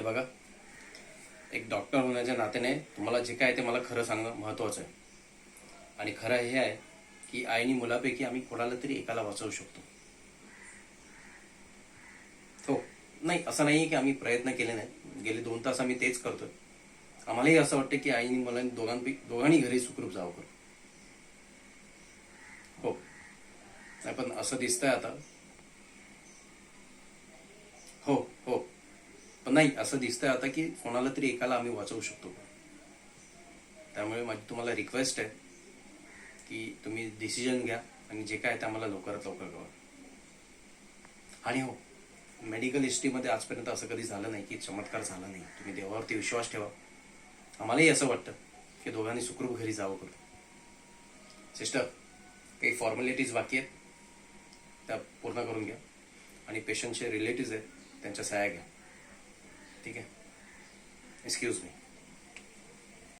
हे बघा, एक डॉक्टर होण्याच्या नात्याने तुम्हाला जे काय ते मला खरं सांगणं महत्त्वाचं आहे. आणि खरं हे आहे की आईनी मुलापैकी आम्ही कोणाला तरी एकाला वाचवू शकतो. हो, नाही असं नाही की आम्ही प्रयत्न केले नाही. गेले 2 तास आम्ही तेच करतोय. आम्हालाही असं वाटतं की आईनी मुलांनी दोघांनी घरी सुखरूप जावं करून. हो, नाही पण असं दिसतंय आता. हो हो, पण नाही असं दिसतंय आता की कोणाला तरी एकाला आम्ही वाचवू शकतो. त्यामुळे माझी तुम्हाला रिक्वेस्ट आहे की तुम्ही डिसिजन घ्या आणि जे काय ते आम्हाला लवकरात लवकर कळवा. आणि हो, मेडिकल हिस्ट्रीमध्ये आजपर्यंत असं कधी झालं नाही की चमत्कार झाला नाही. तुम्ही देवावरती विश्वास ठेवा. आम्हालाही असं वाटतं की दोघांनी सुखरूप घरी जावं करून. सिस्टर, काही फॉर्मॅलिटीज बाकी आहेत त्या पूर्ण करून घ्या. आणि पेशंटचे रिलेटिव्ज आहेत त्यांच्या सह्या घ्या. ठीक आहे? Excuse me.